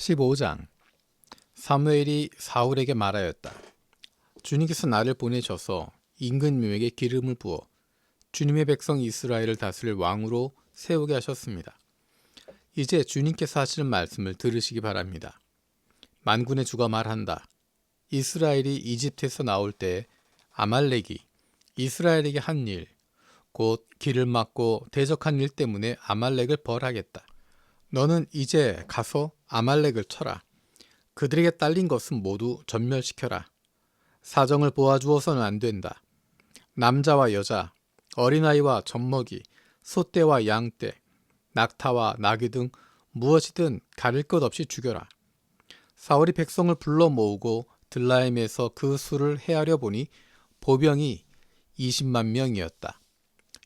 15장. 사무엘이 사울에게 말하였다. 주님께서 나를 보내셔서 임금님에게 기름을 부어 주님의 백성 이스라엘을 다스릴 왕으로 세우게 하셨습니다. 이제 주님께서 하시는 말씀을 들으시기 바랍니다. 만군의 주가 말한다. 이스라엘이 이집트에서 나올 때 아말렉이 이스라엘에게 한 일, 곧 길을 막고 대적한 일 때문에 아말렉을 벌하겠다. 너는 이제 가서 아말렉을 쳐라. 그들에게 딸린 것은 모두 전멸시켜라. 사정을 보아주어서는 안 된다. 남자와 여자, 어린아이와 젖먹이, 소떼와 양떼, 낙타와 나귀 등 무엇이든 가릴 것 없이 죽여라. 사울이 백성을 불러 모으고 들라임에서 그 수를 헤아려 보니 보병이 20만 명이었다.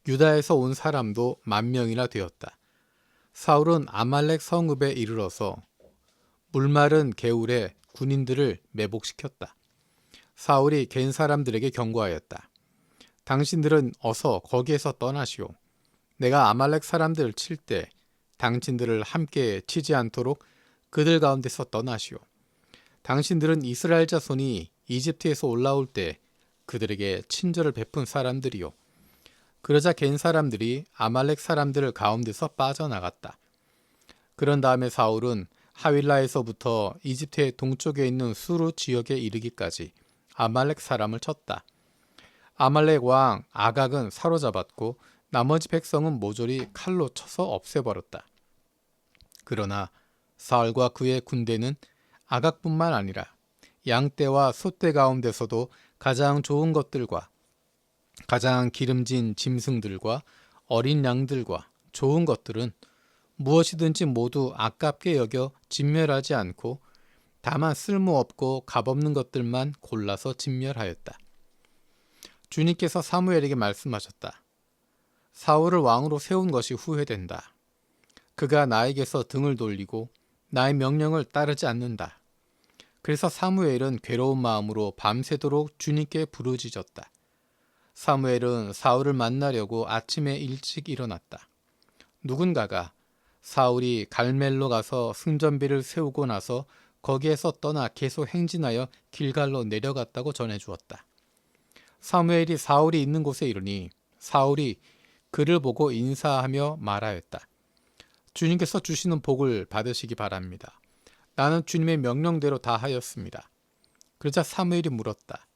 유다에서 온 사람도 10,000명이나 되었다. 사울은 아말렉 성읍에 이르러서 물마른 개울에 군인들을 매복시켰다. 사울이 갠 사람들에게 경고하였다. 당신들은 어서 거기에서 떠나시오. 내가 아말렉 사람들을 칠 때 당신들을 함께 치지 않도록 그들 가운데서 떠나시오. 당신들은 이스라엘 자손이 이집트에서 올라올 때 그들에게 친절을 베푼 사람들이요. 그러자 갠 사람들이 아말렉 사람들 가운데서 빠져나갔다. 그런 다음에 사울은 하윌라에서부터 이집트의 동쪽에 있는 수르 지역에 이르기까지 아말렉 사람을 쳤다. 아말렉 왕 아각은 사로잡았고 나머지 백성은 모조리 칼로 쳐서 없애버렸다. 그러나 사울과 그의 군대는 아각뿐만 아니라 양떼와 소떼 가운데서도 가장 좋은 것들과 가장 기름진 짐승들과 어린 양들과 좋은 것들은 무엇이든지 모두 아깝게 여겨 진멸하지 않고 다만 쓸모없고 값없는 것들만 골라서 진멸하였다. 주님께서 사무엘에게 말씀하셨다. 사울을 왕으로 세운 것이 후회된다. 그가 나에게서 등을 돌리고 나의 명령을 따르지 않는다. 그래서 사무엘은 괴로운 마음으로 밤새도록 주님께 부르짖었다. 사무엘은 사울을 만나려고 아침에 일찍 일어났다. 누군가가 사울이 갈멜로 가서 승전비를 세우고 나서 거기에서 떠나 계속 행진하여 길갈로 내려갔다고 전해주었다. 사무엘이 사울이 있는 곳에 이르니 사울이 그를 보고 인사하며 말하였다. 주님께서 주시는 복을 받으시기 바랍니다. 나는 주님의 명령대로 다 하였습니다. 그러자 사무엘이 물었다.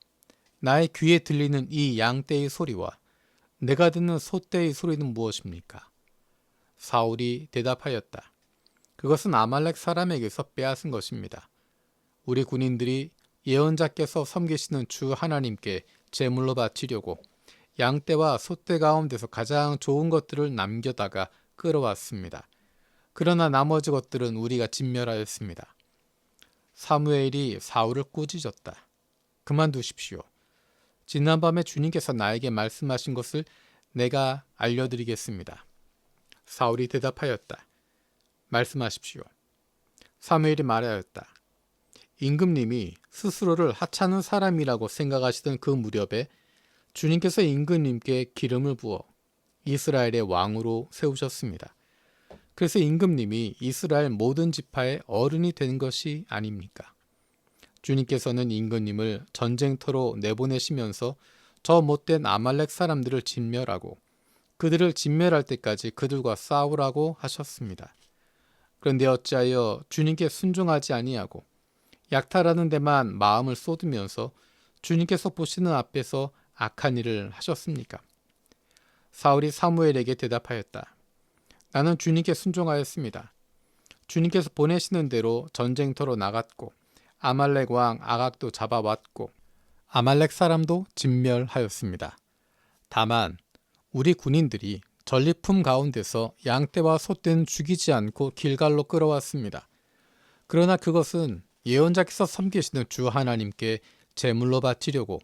나의 귀에 들리는 이 양떼의 소리와 내가 듣는 소떼의 소리는 무엇입니까? 사울이 대답하였다. 그것은 아말렉 사람에게서 빼앗은 것입니다. 우리 군인들이 예언자께서 섬기시는 주 하나님께 제물로 바치려고 양떼와 소떼 가운데서 가장 좋은 것들을 남겨다가 끌어왔습니다. 그러나 나머지 것들은 우리가 진멸하였습니다. 사무엘이 사울을 꾸짖었다. 그만두십시오. 지난밤에 주님께서 나에게 말씀하신 것을 내가 알려드리겠습니다. 사울이 대답하였다. 말씀하십시오. 사무엘이 말하였다. 임금님이 스스로를 하찮은 사람이라고 생각하시던 그 무렵에 주님께서 임금님께 기름을 부어 이스라엘의 왕으로 세우셨습니다. 그래서 임금님이 이스라엘 모든 지파의 어른이 된 것이 아닙니까? 주님께서는 임금님을 전쟁터로 내보내시면서 저 못된 아말렉 사람들을 진멸하고 그들을 진멸할 때까지 그들과 싸우라고 하셨습니다. 그런데 어찌하여 주님께 순종하지 아니하고 약탈하는 데만 마음을 쏟으면서 주님께서 보시는 앞에서 악한 일을 하셨습니까? 사울이 사무엘에게 대답하였다. 나는 주님께 순종하였습니다. 주님께서 보내시는 대로 전쟁터로 나갔고 아말렉 왕 아각도 잡아왔고 아말렉 사람도 진멸하였습니다. 다만 우리 군인들이 전리품 가운데서 양떼와 소떼는 죽이지 않고 길갈로 끌어왔습니다. 그러나 그것은 예언자께서 섬기시는 주 하나님께 제물로 바치려고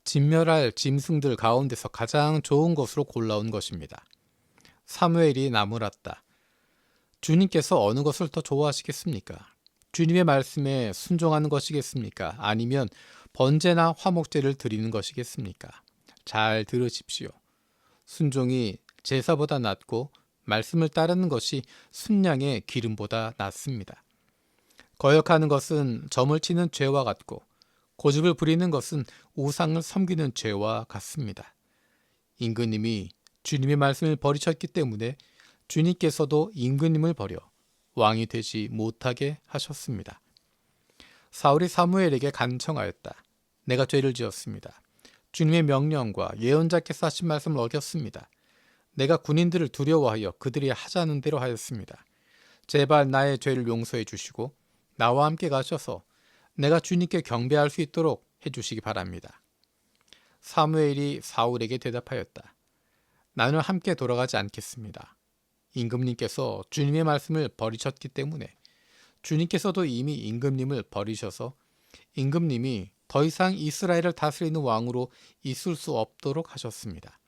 진멸할 짐승들 가운데서 가장 좋은 것으로 골라온 것입니다. 사무엘이 나무랐다. 주님께서 어느 것을 더 좋아하시겠습니까? 주님의 말씀에 순종하는 것이겠습니까? 아니면 번제나 화목제를 드리는 것이겠습니까? 잘 들으십시오. 순종이 제사보다 낫고 말씀을 따르는 것이 순양의 기름보다 낫습니다. 거역하는 것은 점을 치는 죄와 같고 고집을 부리는 것은 우상을 섬기는 죄와 같습니다. 임금님이 주님의 말씀을 버리셨기 때문에 주님께서도 임금님을 버려 왕이 되지 못하게 하셨습니다. 사울이 사무엘에게 간청하였다. 내가 죄를 지었습니다. 주님의 명령과 예언자께서 하신 말씀을 어겼습니다. 내가 군인들을 두려워하여 그들이 하자는 대로 하였습니다. 제발 나의 죄를 용서해 주시고 나와 함께 가셔서 내가 주님께 경배할 수 있도록 해주시기 바랍니다. 사무엘이 사울에게 대답하였다. 나는 함께 돌아가지 않겠습니다. 임금님께서 주님의 말씀을 버리셨기 때문에 주님께서도 이미 임금님을 버리셔서 임금님이 더 이상 이스라엘을 다스리는 왕으로 있을 수 없도록 하셨습니다.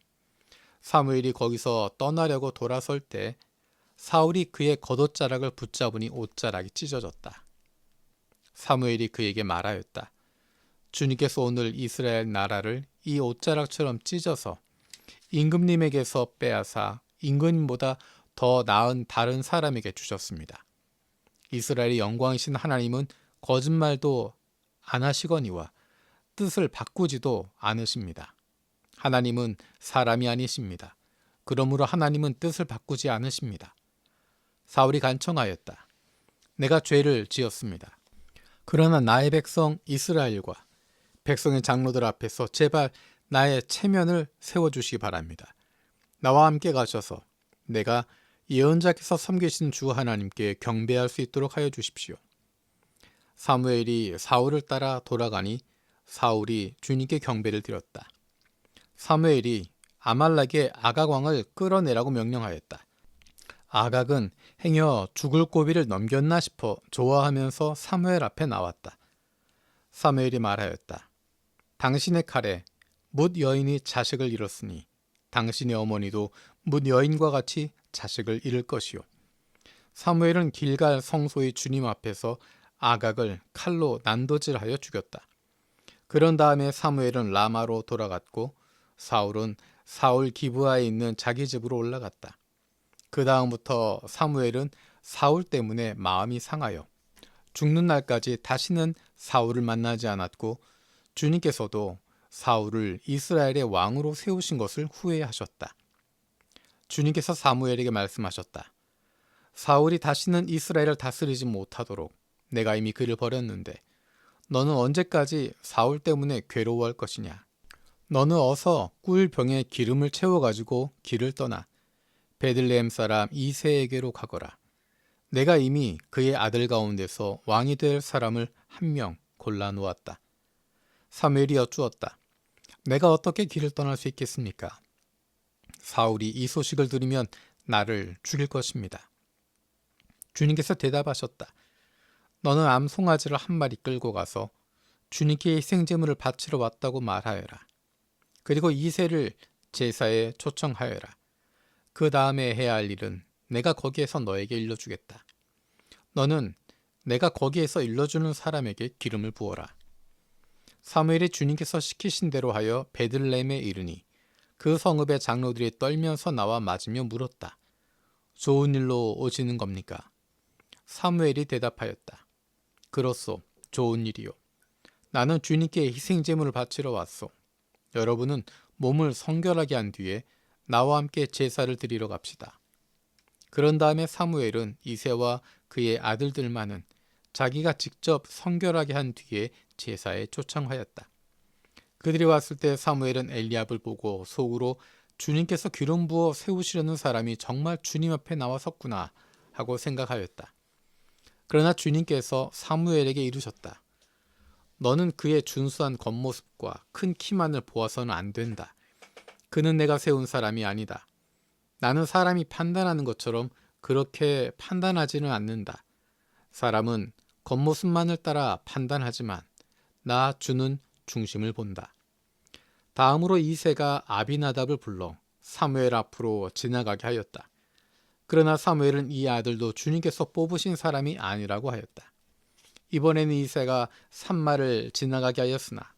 사무엘이 거기서 떠나려고 돌아설 때 사울이 그의 겉옷자락을 붙잡으니 옷자락이 찢어졌다. 사무엘이 그에게 말하였다. 주님께서 오늘 이스라엘 나라를 이 옷자락처럼 찢어서 임금님에게서 빼앗아 임금님보다 더 나은 다른 사람에게 주셨습니다. 이스라엘의 영광이신 하나님은 거짓말도 안 하시거니와 뜻을 바꾸지도 않으십니다. 하나님은 사람이 아니십니다. 그러므로 하나님은 뜻을 바꾸지 않으십니다. 사울이 간청하였다. 내가 죄를 지었습니다. 그러나 나의 백성 이스라엘과 백성의 장로들 앞에서 제발 나의 체면을 세워주시기 바랍니다. 나와 함께 가셔서 내가 예언자께서 섬기신 주 하나님께 경배할 수 있도록 하여 주십시오. 사무엘이 사울을 따라 돌아가니 사울이 주님께 경배를 드렸다. 사무엘이 아말렉의 아각 왕을 끌어내라고 명령하였다. 아각은 행여 죽을 고비를 넘겼나 싶어 좋아하면서 사무엘 앞에 나왔다. 사무엘이 말하였다. 당신의 칼에 뭇 여인이 자식을 잃었으니 당신의 어머니도 뭇 여인과 같이 자식을 잃을 것이요. 사무엘은 길갈 성소의 주님 앞에서 아각을 칼로 난도질하여 죽였다. 그런 다음에 사무엘은 라마로 돌아갔고 사울은 사울 기브아에 있는 자기 집으로 올라갔다. 그 다음부터 사무엘은 사울 때문에 마음이 상하여 죽는 날까지 다시는 사울을 만나지 않았고 주님께서도 사울을 이스라엘의 왕으로 세우신 것을 후회하셨다. 주님께서 사무엘에게 말씀하셨다. 사울이 다시는 이스라엘을 다스리지 못하도록 내가 이미 그를 버렸는데 너는 언제까지 사울 때문에 괴로워할 것이냐? 너는 어서 꿀 병에 기름을 채워가지고 길을 떠나 베들레헴 사람 이새에게로 가거라. 내가 이미 그의 아들 가운데서 왕이 될 사람을 한 명 골라 놓았다. 사무엘이 여쭈었다. 내가 어떻게 길을 떠날 수 있겠습니까? 사울이 이 소식을 들으면 나를 죽일 것입니다. 주님께서 대답하셨다. 너는 암송아지를 한 마리 끌고 가서 주님께 희생제물을 바치러 왔다고 말하여라. 그리고 이새를 제사에 초청하여라. 그 다음에 해야 할 일은 내가 거기에서 너에게 일러주겠다. 너는 내가 거기에서 일러주는 사람에게 기름을 부어라. 사무엘이 주님께서 시키신 대로 하여 베들레헴에 이르니 그 성읍의 장로들이 떨면서 나와 맞으며 물었다. 좋은 일로 오시는 겁니까? 사무엘이 대답하였다. 그렇소, 좋은 일이요. 나는 주님께 희생제물을 바치러 왔소. 여러분은 몸을 성결하게 한 뒤에 나와 함께 제사를 드리러 갑시다. 그런 다음에 사무엘은 이새와 그의 아들들만은 자기가 직접 성결하게 한 뒤에 제사에 초청하였다. 그들이 왔을 때 사무엘은 엘리압을 보고 속으로 주님께서 기름 부어 세우시려는 사람이 정말 주님 앞에 나와섰구나 하고 생각하였다. 그러나 주님께서 사무엘에게 이르셨다. 너는 그의 준수한 겉모습과 큰 키만을 보아서는 안 된다. 그는 내가 세운 사람이 아니다. 나는 사람이 판단하는 것처럼 그렇게 판단하지는 않는다. 사람은 겉모습만을 따라 판단하지만 나 주는 중심을 본다. 다음으로 이새가 아비나답을 불러 사무엘 앞으로 지나가게 하였다. 그러나 사무엘은 이 아들도 주님께서 뽑으신 사람이 아니라고 하였다. 이번에는 이새가 산마를 지나가게 하였으나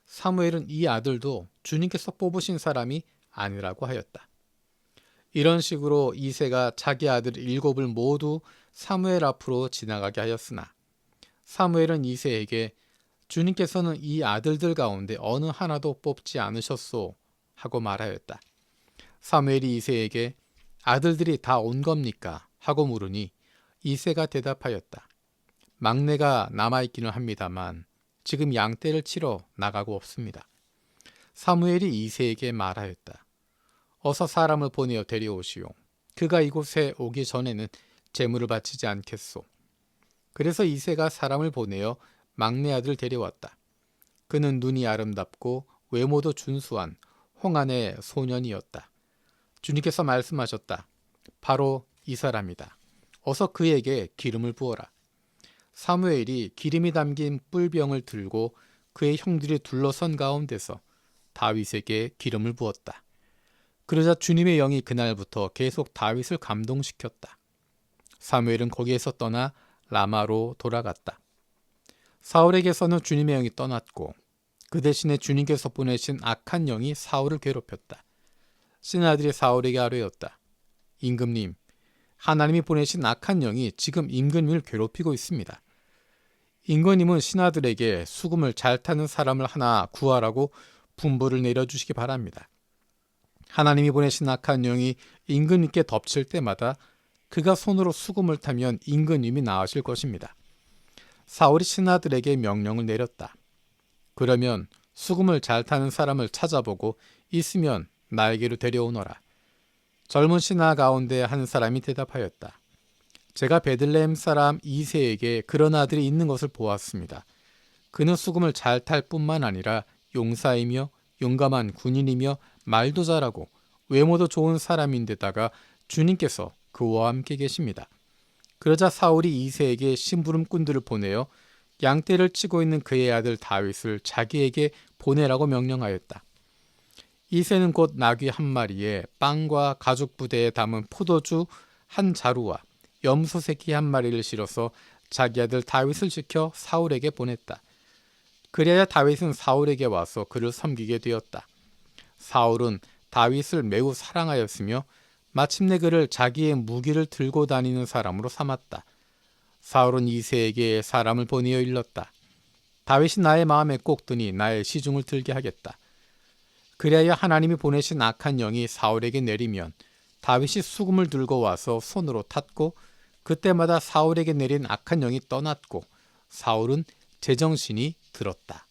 사무엘은 이 아들도 주님께서 뽑으신 사람이 아니라고 하였다. 이런 식으로 이새가 자기 아들 7을 모두 사무엘 앞으로 지나가게 하였으나 사무엘은 이새에게 주님께서는 이 아들들 가운데 어느 하나도 뽑지 않으셨소 하고 말하였다. 사무엘이 이새에게 아들들이 다 온 겁니까? 하고 물으니 이새가 대답하였다. 막내가 남아있기는 합니다만 지금 양떼를 치러 나가고 없습니다. 사무엘이 이새에게 말하였다. 어서 사람을 보내어 데려오시오. 그가 이곳에 오기 전에는 제물을 바치지 않겠소. 그래서 이새가 사람을 보내어 막내 아들 데려왔다. 그는 눈이 아름답고 외모도 준수한 홍안의 소년이었다. 주님께서 말씀하셨다. 바로 이 사람이다. 어서 그에게 기름을 부어라. 사무엘이 기름이 담긴 뿔병을 들고 그의 형들이 둘러선 가운데서 다윗에게 기름을 부었다. 그러자 주님의 영이 그날부터 계속 다윗을 감동시켰다. 사무엘은 거기에서 떠나 라마로 돌아갔다. 사울에게서는 주님의 영이 떠났고 그 대신에 주님께서 보내신 악한 영이 사울을 괴롭혔다. 신하들이 사울에게 아뢰었다. 임금님, 하나님이 보내신 악한 영이 지금 임금님을 괴롭히고 있습니다. 임금님은 신하들에게 수금을 잘 타는 사람을 하나 구하라고 분부를 내려주시기 바랍니다. 하나님이 보내신 악한 영이 임금님께 덮칠 때마다 그가 손으로 수금을 타면 임금님이 나으실 것입니다. 사울이 신하들에게 명령을 내렸다. 그러면 수금을 잘 타는 사람을 찾아보고 있으면 나에게로 데려오너라. 젊은 신하 가운데 한 사람이 대답하였다. 제가 베들레헴 사람 이새에게 그런 아들이 있는 것을 보았습니다. 그는 수금을 잘 탈 뿐만 아니라 용사이며 용감한 군인이며 말도 잘하고 외모도 좋은 사람인데다가 주님께서 그와 함께 계십니다. 그러자 사울이 이새에게 심부름꾼들을 보내어 양떼를 치고 있는 그의 아들 다윗을 자기에게 보내라고 명령하였다. 이새는 곧 나귀 한 마리에 빵과 가죽 부대에 담은 포도주 한 자루와 염소 새끼 한 마리를 실어서 자기 아들 다윗을 지켜 사울에게 보냈다. 그래야 다윗은 사울에게 와서 그를 섬기게 되었다. 사울은 다윗을 매우 사랑하였으며 마침내 그를 자기의 무기를 들고 다니는 사람으로 삼았다. 사울은 이새에게 사람을 보내어 일렀다. 다윗이 나의 마음에 꼭 드니 나의 시중을 들게 하겠다. 그래야 하나님이 보내신 악한 영이 사울에게 내리면 다윗이 수금을 들고 와서 손으로 탔고 그때마다 사울에게 내린 악한 영이 떠났고 사울은 제정신이 들었다.